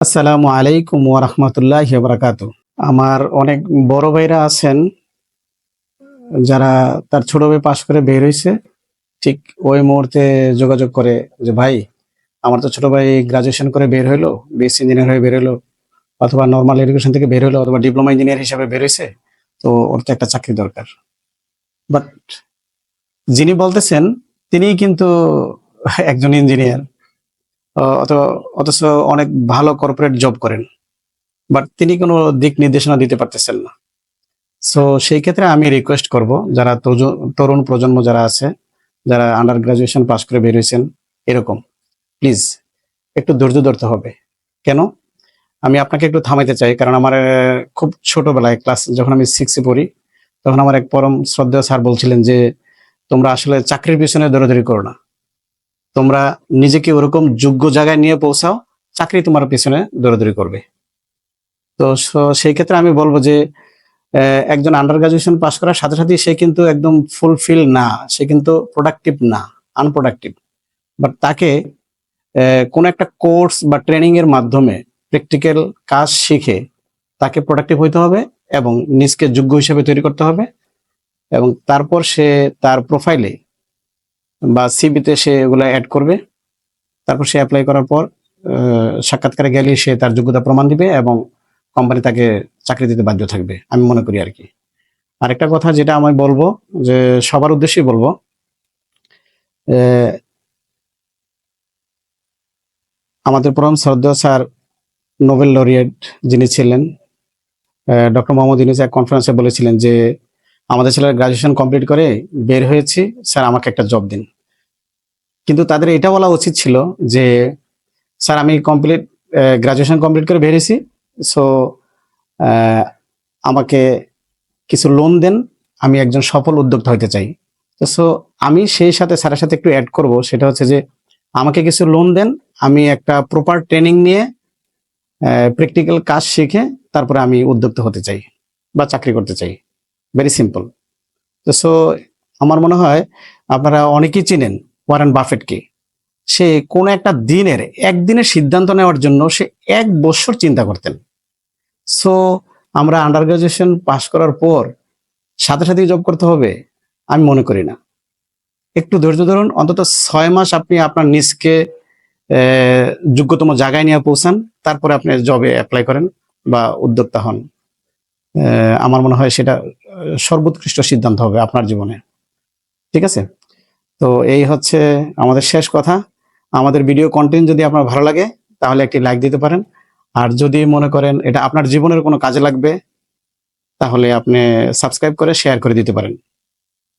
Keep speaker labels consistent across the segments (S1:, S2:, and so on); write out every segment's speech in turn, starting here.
S1: আসসালামু আলাইকুম ওয়া রাহমাতুল্লাহি ওয়া বারাকাতুহু। আমার অনেক বড় ভাইরা আছেন যারা তার ছোট ভাই পাস করে বের হইছে। ঠিক ওই মুহূর্তে যোগাযোগ করে যে, "ভাই, আমার তো ছোট ভাই গ্র্যাজুয়েশন করে বের হইলো, বিএসসি ইঞ্জিনিয়ার হয়ে বের হইলো অথবা নরমাল এডুকেশন থেকে বের হইলো অথবা ডিপ্লোমা ইঞ্জিনিয়ার হিসেবে বের হইছে। তো ওর তো একটা চাকরি দরকার।" বাট যিনি বলতেছেন তিনিই কিন্তু একজন ইঞ্জিনিয়ার। অ অথচ অনেক ভালো কর্পোরেট জব করেন। বাট তিনি কোন দিক নির্দেশনা দিতে পারতেছেন না। সো সেই ক্ষেত্রে আমি রিকোয়েস্ট করব যারা তরুণ প্রজন্ম যারা আছে, যারা আন্ডার গ্র্যাজুয়েশন পাস করে বের হইছেন এরকম, প্লিজ একটু ধৈর্য ধরতে হবে। কেন? আমি আপনাকে একটু থামাইতে চাই। কারণ আমার খুব ছোটবেলায় যখন আমি 6 এ পড়ি, তখন আমার এক পরম শ্রদ্ধেয় স্যার বলছিলেন যে, "তোমরা আসলে চাকরির পেছনে দৌড়াদৌড়ি করো না। তোমরা নিজেকে ওরকম যোগ্য জায়গায় নিয়ে পৌঁছাও, চাকরি তোমার পেছনে দৌড়াদৌড়ি করবে।" তো সেই ক্ষেত্রে আমি বলব যে একজন আন্ডার গ্র্যাজুয়েশন পাস করার সাথে সাথেই সে কিন্তু একদম ফুলফিল না। সে কিন্তু প্রোডাক্টিভ না, আনপ্রোডাক্টিভ। বাট তাকে কোনো একটা কোর্স বা ট্রেনিং এর মাধ্যমে প্র্যাকটিক্যাল কাজ শিখে তাকে প্রোডাক্টিভ হইতে হবে এবং নিজকে যোগ্য হিসেবে তৈরি করতে হবে এবং তারপর সে তার প্রোফাইলে বা সিভিতে সে এগুলা এড করবে। তারপর সে এপ্লাই করার পর সাক্ষাৎকারে গেলেই সে তার যোগ্যতা প্রমাণ দিবে এবং কোম্পানি তাকে চাকরি দিতে বাধ্য থাকবে। আমি মনে করি আরকি। আরেকটা কথা যেটা আমি বলবো যে সবার উদ্দেশ্যেই বলবো, অ্যা আমাদের পরম শ্রদ্ধেয় স্যার নোবেল লরিয়েট যিনি ছিলেন, ডক্টর মোহাম্মদ ইউনূস এক কনফারেন্সে বলেছিলেন যে, "আমাদের ছেলেরা গ্র্যাজুয়েশন কমপ্লিট করে বের হয়েছি, স্যার আমাকে একটা জব দিন।" কিন্তু তাদের এটা বলা উচিত ছিল যে, "স্যার আমি গ্র্যাজুয়েশন কমপ্লিট করে বের হইছি। সো অ্যা আমাকে কিছু লোন দেন। আমি একজন সফল উদ্যোক্তা হইতে চাই।" সো আমি সেই সাথে স্যারের সাথে একটু এড করব। সেটা হচ্ছে যে, "আমাকে কিছু লোন দেন। আমি একটা প্রপার ট্রেনিং নিয়ে প্র্যাকটিক্যাল কাজ শিখে তারপরে আমি উদ্যোক্তা হতে চাই বা চাকরি করতে চাই।" Very simple. সো আমার মনে হয় আপনারা অনেকেই চিনেন ওয়ারেন বাফেটকে। সে কোন একটা একদিনের সিদ্ধান্ত নেওয়ার জন্য সে ১ বৎসর চিন্তা করতেন। সো আমরা আন্ডার গ্র্যাজুয়েশন পাস করার পর সাথে সাথেই জব করতে হবে? আমি মনে করি না। একটু ধৈর্য ধরুন। অন্তত ৬ মাস আপনি আপনার নিজকে অ্যা যোগ্যতম জায়গায় নিয়ে পৌঁছান। তারপরে আপনি জবে এপ্লাই করেন বা উদ্যোক্তা হন। আমার মনে হয় সেটা সর্বোৎকৃষ্ট সিদ্ধান্ত হবে আপনার জীবনে। ঠিক আছে? তো এই হচ্ছে আমাদের শেষ কথা। আমাদের ভিডিও কনটেন্ট যদি আপনার ভালো লাগে তাহলে একটি লাইক দিতে পারেন। আর যদি মনে করেন এটা আপনার জীবনের কোনো কাজে লাগবে তাহলে আপনি সাবস্ক্রাইব করে শেয়ার করে দিতে পারেন।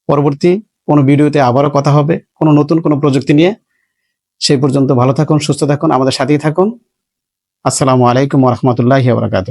S1: পরবর্তী কোনো ভিডিওতে আবারও কথা হবে কোনো নতুন কোনো প্রযুক্তি নিয়ে। সেই পর্যন্ত ভালো থাকুন, সুস্থ থাকুন, আমাদের সাথেই থাকুন। আসসালামু আলাইকুম ওয়া রাহমাতুল্লাহি ওয়া বারাকাতুহু।